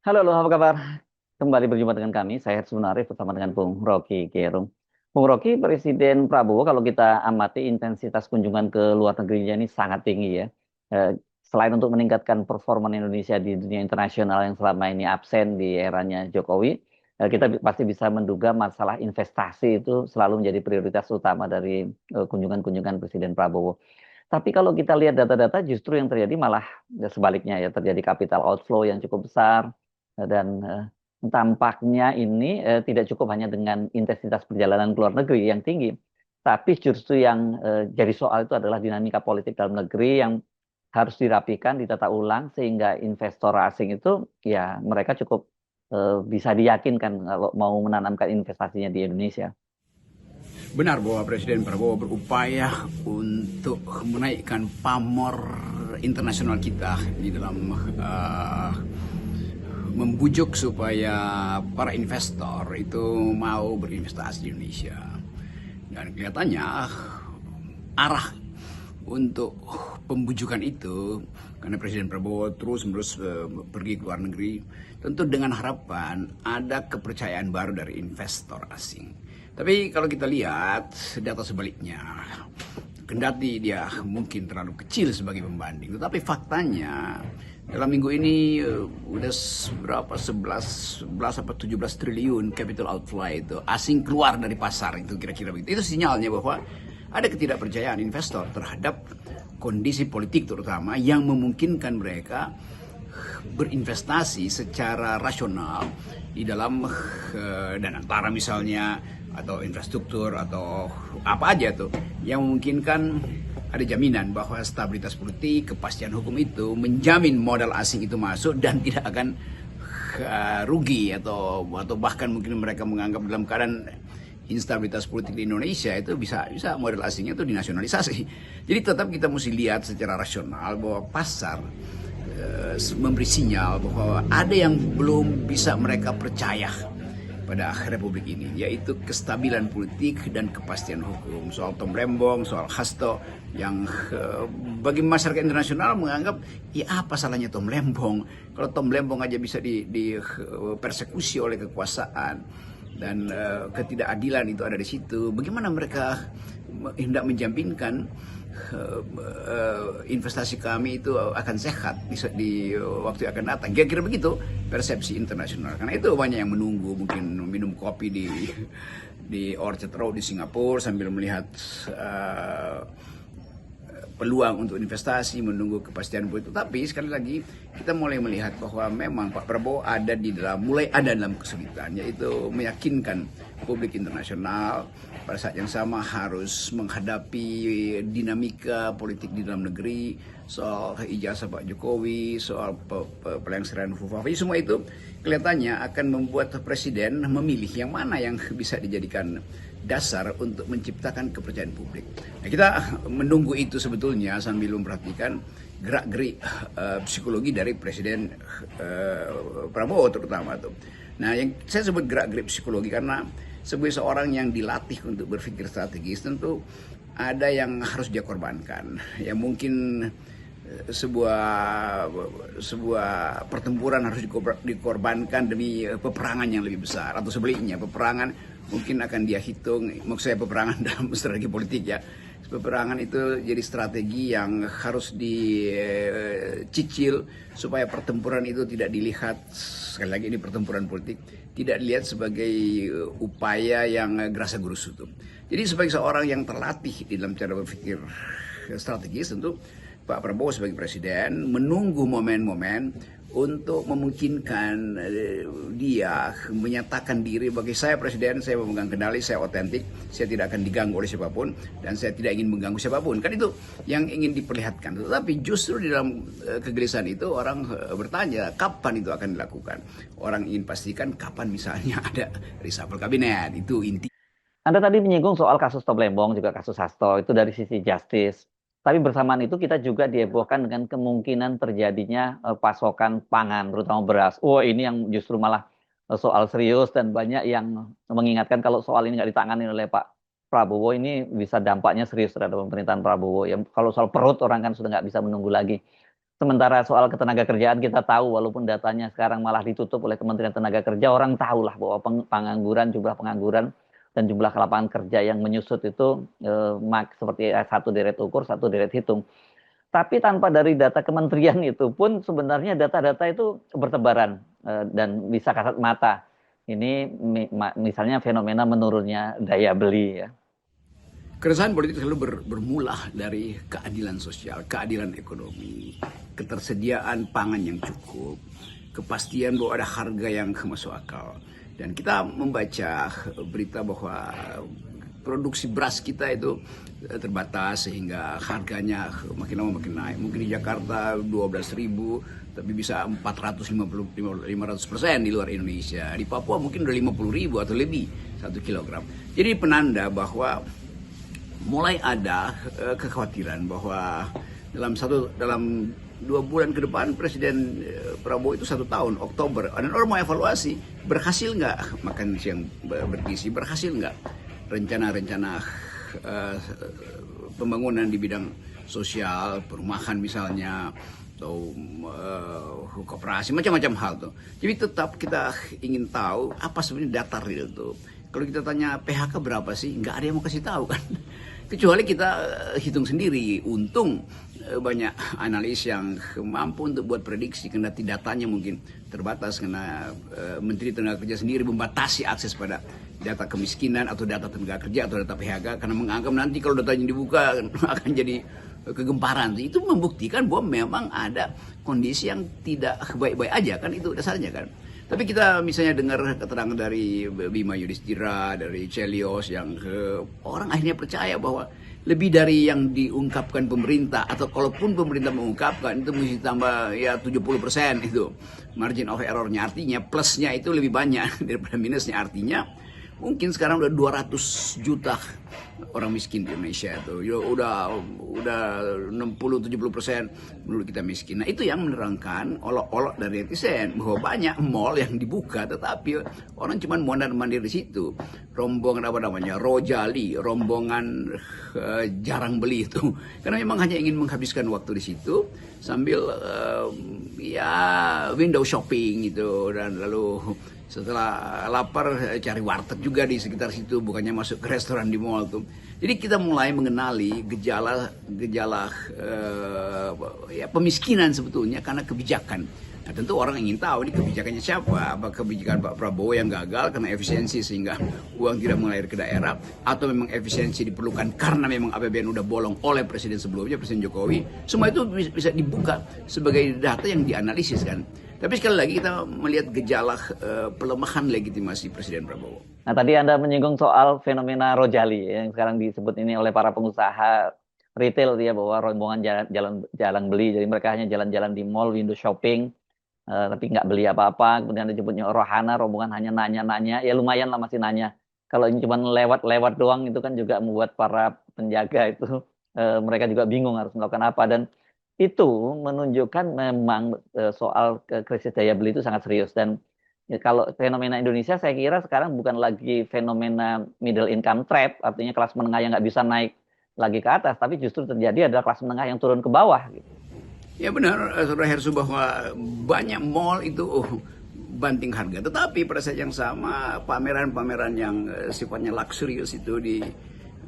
Halo, halo, apa kabar? Kembali berjumpa dengan kami, saya Hersunari bersama dengan Bung Rocky Gerung. Bung Rocky, Presiden Prabowo kalau kita amati intensitas kunjungan ke luar negerinya ini sangat tinggi ya. Eh, Selain untuk meningkatkan performa Indonesia di dunia internasional yang selama ini absen di eranya Jokowi, kita pasti bisa menduga masalah investasi itu selalu menjadi prioritas utama dari kunjungan-kunjungan Presiden Prabowo. Tapi kalau kita lihat data-data justru yang terjadi malah sebaliknya ya, terjadi capital outflow yang cukup besar dan tampaknya ini tidak cukup hanya dengan intensitas perjalanan ke luar negeri yang tinggi, tapi justru yang jadi soal itu adalah dinamika politik dalam negeri yang harus dirapikan, ditata ulang sehingga investor asing itu ya mereka cukup bisa diyakinkan kalau mau menanamkan investasinya di Indonesia. Benar bahwa Presiden Prabowo berupaya untuk menaikkan pamor internasional kita di dalam membujuk supaya para investor itu mau berinvestasi di Indonesia. Dan kelihatannya arah untuk pembujukan itu, karena Presiden Prabowo terus menerus pergi ke luar negeri, tentu dengan harapan ada kepercayaan baru dari investor asing. Tapi kalau kita lihat data sebaliknya, kendati dia mungkin terlalu kecil sebagai pembanding, tetapi faktanya dalam minggu ini udah berapa 11 apa 17 triliun capital outflow itu asing keluar dari pasar, itu kira-kira begitu. Itu sinyalnya bahwa ada ketidakpercayaan investor terhadap kondisi politik terutama yang memungkinkan mereka berinvestasi secara rasional di dalam dan antara misalnya atau infrastruktur atau apa aja tuh yang memungkinkan ada jaminan bahwa stabilitas politik, kepastian hukum itu menjamin modal asing itu masuk dan tidak akan rugi atau bahkan mungkin mereka menganggap dalam keadaan instabilitas politik di Indonesia itu bisa modal asingnya itu dinasionalisasi. Jadi tetap kita mesti lihat secara rasional bahwa pasar memberi sinyal bahwa ada yang belum bisa mereka percaya pada republik ini, yaitu kestabilan politik dan kepastian hukum. Soal Tom Lembong, soal Hasto, yang bagi masyarakat internasional menganggap, ya apa salahnya Tom Lembong? Kalau Tom Lembong aja bisa dipersekusi oleh kekuasaan dan ketidakadilan itu ada di situ. Bagaimana mereka hendak menjaminkan investasi kami itu akan sehat di waktu yang akan datang. Kira-kira begitu persepsi internasional. Karena itu banyak yang menunggu, mungkin minum kopi di Orchard Road di Singapura sambil melihat peluang untuk investasi, menunggu kepastian politik. Tapi sekali lagi kita mulai melihat bahwa memang Pak Prabowo mulai ada dalam kesulitan, yaitu meyakinkan publik internasional pada saat yang sama harus menghadapi dinamika politik di dalam negeri, soal ijazah Pak Jokowi, soal pelengseran Fufafi, semua itu kelihatannya akan membuat presiden memilih yang mana yang bisa dijadikan dasar untuk menciptakan kepercayaan publik. Nah, kita menunggu itu sebetulnya sambil memperhatikan gerak-gerik psikologi dari Presiden Prabowo terutama tuh. Nah, yang saya sebut gerak-gerik psikologi karena sebagai seorang yang dilatih untuk berpikir strategis, tentu ada yang harus dia korbankan. Yang mungkin sebuah pertempuran harus dikorbankan demi peperangan yang lebih besar, atau sebaliknya peperangan mungkin akan dia hitung, maksud saya peperangan dalam strategi politik ya. Peperangan itu jadi strategi yang harus dicicil supaya pertempuran itu tidak dilihat, sekali lagi ini pertempuran politik, tidak dilihat sebagai upaya yang gerasa gerusu itu. Jadi sebagai seorang yang terlatih di dalam cara berpikir strategis, tentu Pak Prabowo sebagai presiden menunggu momen-momen untuk memungkinkan dia menyatakan diri bagi saya presiden, saya memegang kendali, saya otentik, saya tidak akan diganggu oleh siapapun dan saya tidak ingin mengganggu siapapun. Kan itu yang ingin diperlihatkan. Tetapi justru di dalam kegelisahan itu orang bertanya kapan itu akan dilakukan. Orang ingin pastikan kapan misalnya ada reshuffle kabinet, itu inti. Anda tadi menyinggung soal kasus Tom Lembong, juga kasus Hasto, itu dari sisi justice. Tapi bersamaan itu kita juga dihebohkan dengan kemungkinan terjadinya pasokan pangan, terutama beras. Oh, ini yang justru malah soal serius dan banyak yang mengingatkan kalau soal ini nggak ditangani oleh Pak Prabowo, ini bisa dampaknya serius terhadap pemerintahan Prabowo. Ya, kalau soal perut orang kan sudah nggak bisa menunggu lagi. Sementara soal ketenaga kerjaan kita tahu, walaupun datanya sekarang malah ditutup oleh Kementerian Tenaga Kerja, orang tahulah bahwa pengangguran, jumlah pengangguran dan jumlah lapangan kerja yang menyusut itu seperti satu deret ukur, satu deret hitung. Tapi tanpa dari data kementerian itu pun sebenarnya data-data itu bertebaran dan bisa kasat mata. Ini misalnya fenomena menurunnya daya beli ya. Keresahan politik selalu bermula dari keadilan sosial, keadilan ekonomi, ketersediaan pangan yang cukup, kepastian bahwa ada harga yang masuk akal. Dan kita membaca berita bahwa produksi beras kita itu terbatas sehingga harganya makin lama makin naik. Mungkin di Jakarta 12.000, tapi bisa 450-500% di luar Indonesia. Di Papua mungkin udah 50.000 atau lebih 1 kilogram. Jadi penanda bahwa mulai ada kekhawatiran bahwa dalam 2 bulan ke depan Presiden Prabowo itu 1 tahun, Oktober, dan orang mau evaluasi berhasil nggak makan siang bergizi, berhasil nggak rencana-rencana pembangunan di bidang sosial, perumahan misalnya, atau koperasi, macam-macam hal tuh. Jadi tetap kita ingin tahu apa sebenarnya data real tuh. Kalau kita tanya PHK berapa sih, nggak ada yang mau kasih tahu kan. Kecuali kita hitung sendiri. Untung banyak analis yang mampu untuk buat prediksi, karena datanya mungkin terbatas, karena Menteri Tenaga Kerja sendiri membatasi akses pada data kemiskinan atau data tenaga kerja atau data PHK, karena menganggap nanti kalau datanya dibuka akan jadi kegemparan. Itu membuktikan bahwa memang ada kondisi yang tidak baik-baik aja kan, itu dasarnya kan. Tapi kita misalnya dengar keterangan dari Bima Yudhistira, dari Chelios, yang orang akhirnya percaya bahwa lebih dari yang diungkapkan pemerintah, atau kalaupun pemerintah mengungkapkan itu mesti tambah ya 70% itu margin of errornya, artinya plusnya itu lebih banyak daripada minusnya. Artinya mungkin sekarang udah 200 juta orang miskin di Indonesia itu. Ya udah 60-70% menurut kita miskin. Nah, itu yang menerangkan olok-olok dari netizen bahwa banyak mall yang dibuka tetapi orang cuma mondar-mandir di situ. Rombongan apa namanya? Rojali, rombongan jarang beli itu. Karena memang hanya ingin menghabiskan waktu di situ sambil ya window shopping gitu, dan lalu setelah lapar cari warteg juga di sekitar situ, bukannya masuk ke restoran di mall tuh. Jadi kita mulai mengenali gejala ya pemiskinan sebetulnya karena kebijakan. Nah, tentu orang ingin tahu ini kebijakannya siapa. Apa kebijakan Pak Prabowo yang gagal karena efisiensi sehingga uang tidak mengalir ke daerah, atau memang efisiensi diperlukan karena memang APBN udah bolong oleh presiden sebelumnya, Presiden Jokowi. Semua itu bisa dibuka sebagai data yang dianalisis kan. Tapi sekali lagi kita melihat gejala pelemahan legitimasi Presiden Prabowo. Nah, tadi Anda menyinggung soal fenomena Rojali yang sekarang disebut ini oleh para pengusaha retail ya, bahwa rombongan jalan beli. Jadi mereka hanya jalan-jalan di mall, window shopping, tapi nggak beli apa-apa. Kemudian disebutnya rohana, rombongan hanya nanya-nanya. Ya lumayan lah masih nanya. Kalau ini cuma lewat-lewat doang itu kan juga membuat para penjaga itu mereka juga bingung harus melakukan apa. Dan itu menunjukkan memang soal krisis daya beli itu sangat serius. Dan ya, kalau fenomena Indonesia saya kira sekarang bukan lagi fenomena middle income trap, artinya kelas menengah yang nggak bisa naik lagi ke atas, tapi justru terjadi adalah kelas menengah yang turun ke bawah gitu. Ya benar, Saudara Hersu, bahwa banyak mall itu banting harga. Tetapi pada saat yang sama pameran-pameran yang sifatnya luxurious itu di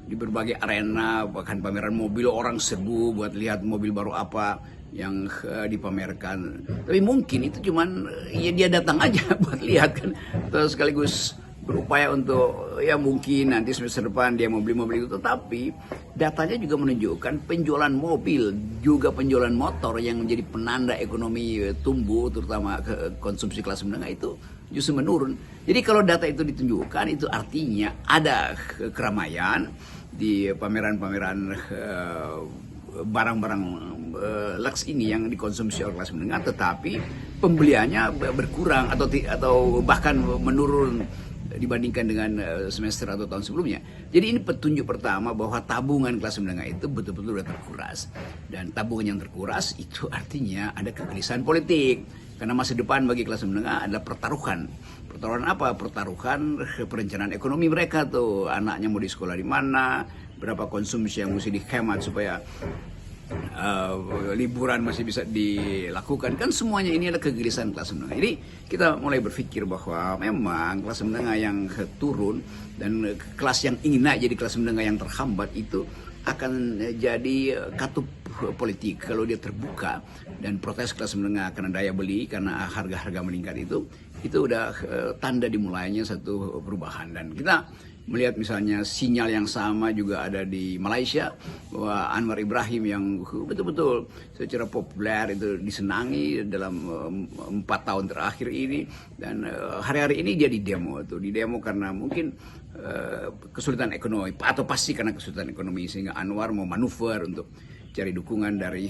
berbagai arena, bahkan pameran mobil, orang serbu buat lihat mobil baru apa yang dipamerkan. Tapi mungkin itu cuman ya dia datang aja buat lihat kan, terus sekaligus berupaya untuk ya mungkin nanti semester depan dia mau beli mobil itu. Tetapi datanya juga menunjukkan penjualan mobil, juga penjualan motor yang menjadi penanda ekonomi tumbuh, terutama ke konsumsi kelas menengah itu justru menurun. Jadi kalau data itu ditunjukkan, itu artinya ada keramaian di pameran-pameran barang-barang lux ini yang dikonsumsi oleh kelas menengah, tetapi pembeliannya berkurang atau bahkan menurun dibandingkan dengan semester atau tahun sebelumnya. Jadi ini petunjuk pertama bahwa tabungan kelas menengah itu betul-betul sudah terkuras. Dan tabungan yang terkuras itu artinya ada kegelisahan politik. Karena masa depan bagi kelas menengah adalah pertaruhan. Pertaruhan apa? Pertaruhan perencanaan ekonomi mereka tuh. Anaknya mau di sekolah di mana, berapa konsumsi yang mesti dihemat supaya liburan masih bisa dilakukan, kan semuanya ini adalah kegelisahan kelas menengah. Jadi kita mulai berpikir bahwa memang kelas menengah yang turun dan kelas yang ingin naik jadi kelas menengah yang terhambat itu akan jadi katup politik kalau dia terbuka, dan protes kelas menengah karena daya beli, karena harga-harga meningkat itu udah tanda dimulainya satu perubahan. Dan kita melihat misalnya sinyal yang sama juga ada di Malaysia, bahwa Anwar Ibrahim yang betul-betul secara populer itu disenangi dalam 4 tahun terakhir ini, dan hari-hari ini dia di demo karena mungkin kesulitan ekonomi, atau pasti karena kesulitan ekonomi, sehingga Anwar mau manuver untuk cari dukungan dari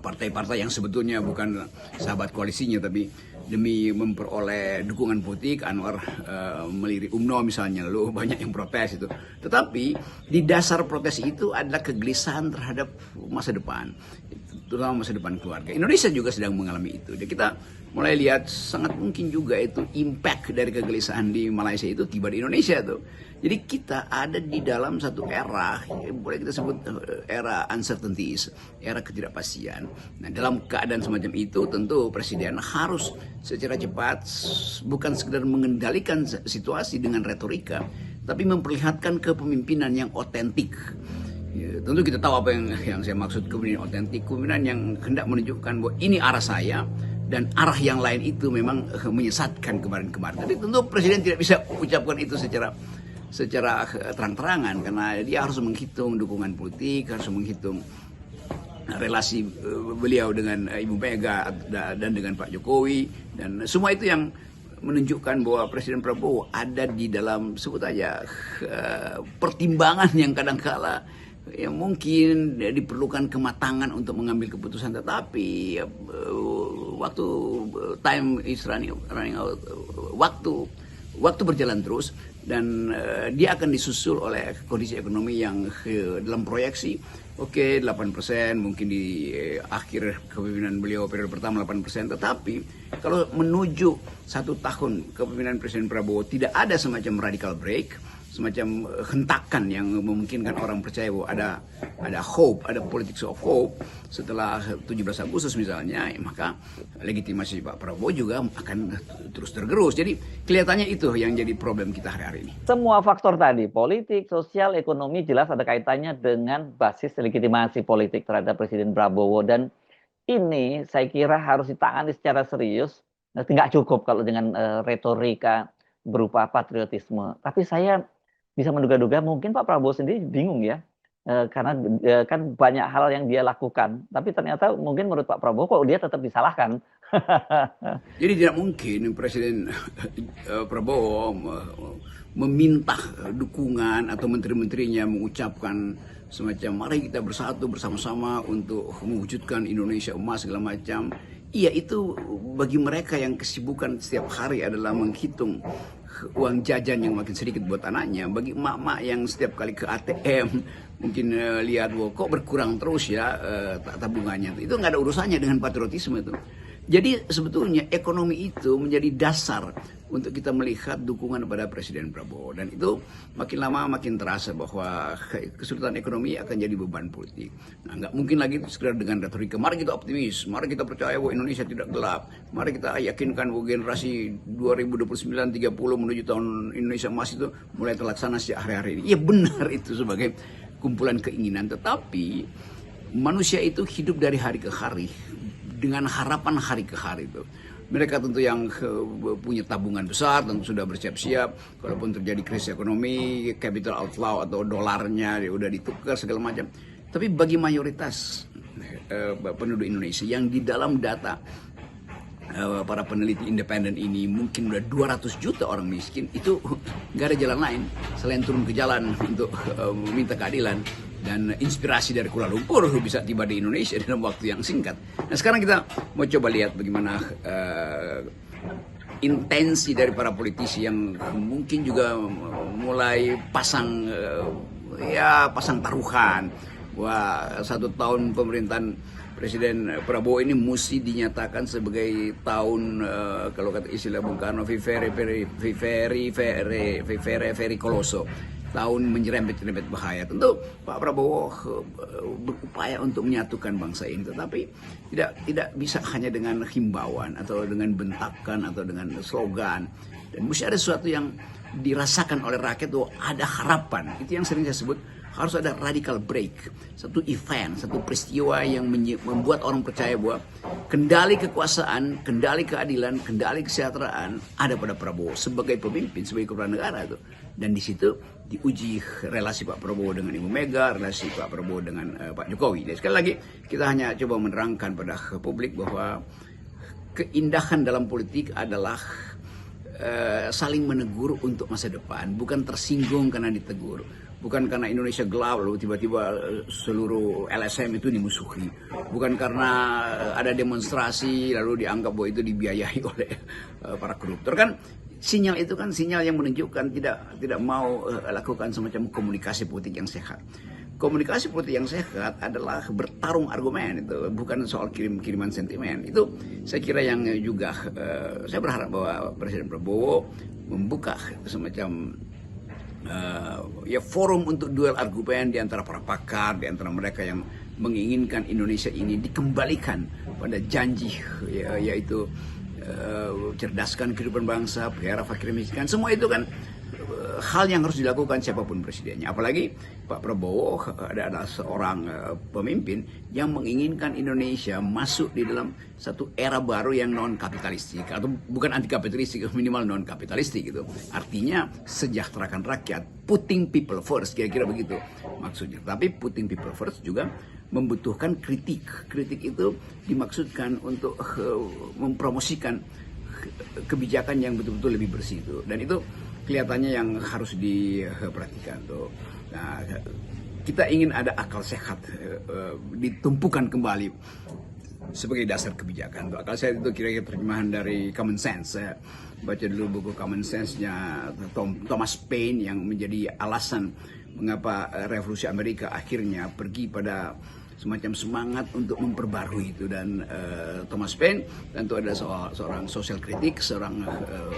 partai-partai yang sebetulnya bukan sahabat koalisinya, tapi demi memperoleh dukungan politik. Anwar melirik UMNO misalnya, lalu banyak yang protes itu. Tetapi di dasar protes itu adalah kegelisahan terhadap masa depan, terutama masa depan keluarga. Indonesia juga sedang mengalami itu. Jadi kita mulai lihat sangat mungkin juga itu impact dari kegelisahan di Malaysia itu tiba di Indonesia tuh. Jadi kita ada di dalam satu era, boleh kita sebut era uncertainties, era ketidakpastian. Nah, dalam keadaan semacam itu tentu presiden harus secara cepat bukan sekedar mengendalikan situasi dengan retorika, tapi memperlihatkan kepemimpinan yang otentik. Ya, tentu kita tahu apa yang saya maksud kepemimpinan otentik, kepemimpinan yang hendak menunjukkan bahwa ini arah saya, dan arah yang lain itu memang menyesatkan kemarin-kemarin. Tapi tentu presiden tidak bisa ucapkan itu secara terang-terangan, karena dia harus menghitung dukungan politik, harus menghitung relasi beliau dengan Ibu Mega dan dengan Pak Jokowi, dan semua itu yang menunjukkan bahwa Presiden Prabowo ada di dalam, sebut aja, pertimbangan yang kadang-kala yang mungkin diperlukan kematangan untuk mengambil keputusan, tetapi waktu time is running out, waktu berjalan terus, dan dia akan disusul oleh kondisi ekonomi yang dalam proyeksi 8%, mungkin di akhir kepemimpinan beliau periode pertama 8%, tetapi kalau menuju 1 tahun kepemimpinan Presiden Prabowo tidak ada semacam radical break, semacam hentakan yang memungkinkan orang percaya bahwa ada hope, ada politics of hope setelah 17 Agustus misalnya, maka legitimasi Pak Prabowo juga akan terus tergerus. Jadi kelihatannya itu yang jadi problem kita hari-hari ini. Semua faktor tadi, politik, sosial, ekonomi, jelas ada kaitannya dengan basis legitimasi politik terhadap Presiden Prabowo, dan ini saya kira harus ditangani secara serius. Nggak cukup kalau dengan retorika berupa patriotisme. Tapi saya bisa menduga-duga mungkin Pak Prabowo sendiri bingung ya, karena kan banyak hal yang dia lakukan, tapi ternyata mungkin menurut Pak Prabowo kok dia tetap disalahkan. Jadi tidak mungkin Presiden Prabowo meminta dukungan atau menteri-menterinya mengucapkan semacam mari kita bersatu bersama-sama untuk mewujudkan Indonesia emas segala macam. Iya, itu bagi mereka yang kesibukan setiap hari adalah menghitung uang jajan yang makin sedikit buat anaknya. Bagi emak-emak yang setiap kali ke ATM mungkin lihat wah kok berkurang terus ya tabungannya, itu nggak ada urusannya dengan patriotisme itu. Jadi sebetulnya ekonomi itu menjadi dasar untuk kita melihat dukungan pada Presiden Prabowo, dan itu makin lama makin terasa bahwa kesulitan ekonomi akan jadi beban politik. Nah, nggak mungkin lagi sekedar dengan retorika. Mari kita optimis, mari kita percaya bahwa Indonesia tidak gelap, mari kita yakinkan bahwa generasi 2029-30 menuju tahun Indonesia emas itu mulai terlaksana sejak hari-hari ini. Ya benar itu sebagai kumpulan keinginan, tetapi manusia itu hidup dari hari ke hari dengan harapan hari ke hari itu. Mereka tentu yang punya tabungan besar tentu sudah bersiap-siap kalaupun terjadi krisis ekonomi, capital outflow atau dolarnya udah ditukar segala macam. Tapi bagi mayoritas penduduk Indonesia yang di dalam data para peneliti independen ini mungkin udah 200 juta orang miskin, itu nggak ada jalan lain selain turun ke jalan untuk meminta keadilan. Dan inspirasi dari Kuala Lumpur bisa tiba di Indonesia dalam waktu yang singkat. Nah, sekarang kita mau coba lihat bagaimana intensi dari para politisi yang mungkin juga mulai pasang taruhan. Wah, 1 tahun pemerintahan Presiden Prabowo ini mesti dinyatakan sebagai tahun kalau kata istilah Bung Karno very coloso. tahun menyerempet-nyerempet bahaya. Tentu Pak Prabowo berupaya untuk menyatukan bangsa ini, tetapi tidak bisa hanya dengan himbauan atau dengan bentakan atau dengan slogan. Dan mesti ada sesuatu yang dirasakan oleh rakyat bahwa ada harapan. Itu yang sering saya sebut, harus ada radical break, satu event, satu peristiwa yang membuat orang percaya bahwa kendali kekuasaan, kendali keadilan, kendali kesejahteraan ada pada Prabowo sebagai pemimpin, sebagai kepala negara itu. Dan di situ diuji relasi Pak Prabowo dengan Ibu Mega, relasi Pak Prabowo dengan Pak Jokowi. Dan sekali lagi kita hanya coba menerangkan pada publik bahwa keindahan dalam politik adalah saling menegur untuk masa depan, bukan tersinggung karena ditegur, bukan karena Indonesia gelap lalu tiba-tiba seluruh LSM itu dimusuhi, bukan karena ada demonstrasi lalu dianggap bahwa itu dibiayai oleh para koruptor. Kan sinyal itu kan sinyal yang menunjukkan tidak mau lakukan semacam komunikasi politik yang sehat. Komunikasi politik yang sehat adalah bertarung argumen, itu bukan soal kirim-kiriman sentimen. Itu saya kira yang juga saya berharap bahwa Presiden Prabowo membuka semacam ya forum untuk duel argumen di antara para pakar, di antara mereka yang menginginkan Indonesia ini dikembalikan pada janji yaitu cerdaskan kehidupan bangsa, pelihara fakir miskin. Semua itu kan hal yang harus dilakukan siapapun presidennya. Apalagi Pak Prabowo adalah seorang pemimpin yang menginginkan Indonesia masuk di dalam satu era baru yang non kapitalistik, atau bukan anti kapitalistik, minimal non kapitalistik gitu. Artinya sejahterakan rakyat, putting people first, kira-kira begitu maksudnya. Tapi putting people first juga membutuhkan kritik. Kritik itu dimaksudkan untuk mempromosikan kebijakan yang betul-betul lebih bersih itu. Dan itu kelihatannya yang harus diperhatikan tuh. Nah, kita ingin ada akal sehat ditumpukan kembali sebagai dasar kebijakan. Akal sehat itu kira-kira terjemahan dari common sense. Saya baca dulu buku Common Sense-nya Thomas Paine yang menjadi alasan mengapa revolusi Amerika akhirnya pergi pada semacam semangat untuk memperbarui itu. Dan Thomas Paine tentu adalah seorang sosial kritik, seorang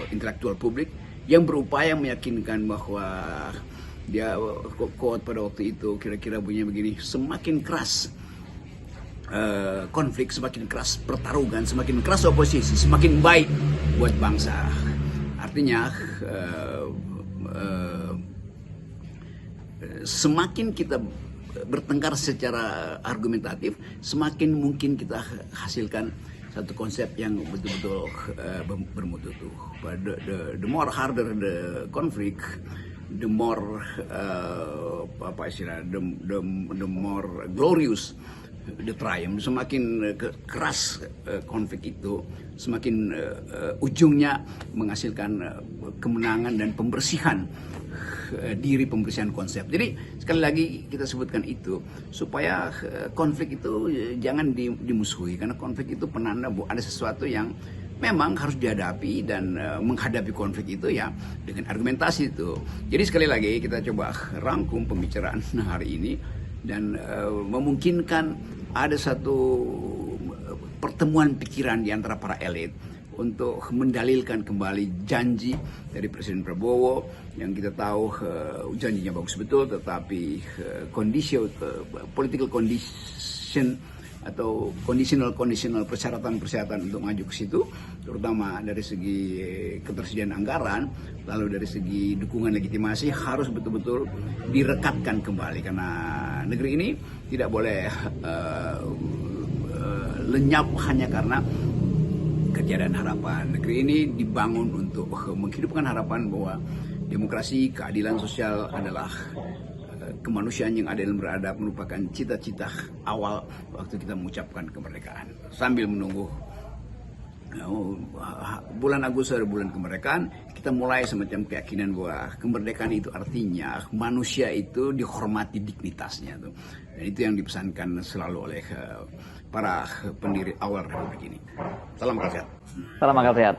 intelektual publik yang berupaya meyakinkan bahwa dia quote pada waktu itu kira-kira bunyinya begini: semakin keras konflik, semakin keras pertarungan, semakin keras oposisi, semakin baik buat bangsa. Artinya semakin kita bertengkar secara argumentatif, semakin mungkin kita hasilkan satu konsep yang betul-betul bermutu tuh. The more harder the conflict, the more the more glorious the triumph. Semakin keras konflik itu, semakin ujungnya menghasilkan kemenangan dan pembersihan diri, pembersihan konsep. Jadi sekali lagi kita sebutkan itu supaya konflik itu jangan dimusuhi, karena konflik itu penanda bahwa ada sesuatu yang memang harus dihadapi, dan menghadapi konflik itu ya dengan argumentasi itu. Jadi sekali lagi kita coba rangkum pembicaraan hari ini dan memungkinkan ada satu pertemuan pikiran di antara para elit untuk mendalilkan kembali janji dari Presiden Prabowo yang kita tahu janjinya bagus betul, tetapi political condition atau conditional persyaratan untuk maju ke situ, terutama dari segi ketersediaan anggaran, lalu dari segi dukungan legitimasi harus betul-betul direkatkan kembali, karena negeri ini tidak boleh lenyap hanya karena ketiadaan harapan. Negeri ini dibangun untuk menghidupkan harapan bahwa demokrasi, keadilan sosial adalah kemanusiaan yang adil dan beradab, merupakan cita-cita awal waktu kita mengucapkan kemerdekaan. Sambil menunggu bulan Agustus ada bulan kemerdekaan, kita mulai semacam keyakinan bahwa kemerdekaan itu artinya manusia itu dihormati dignitasnya tuh. Dan itu yang dipesankan selalu oleh para pendiri awal republik ini. Salam akal sehat. Salam akal sehat.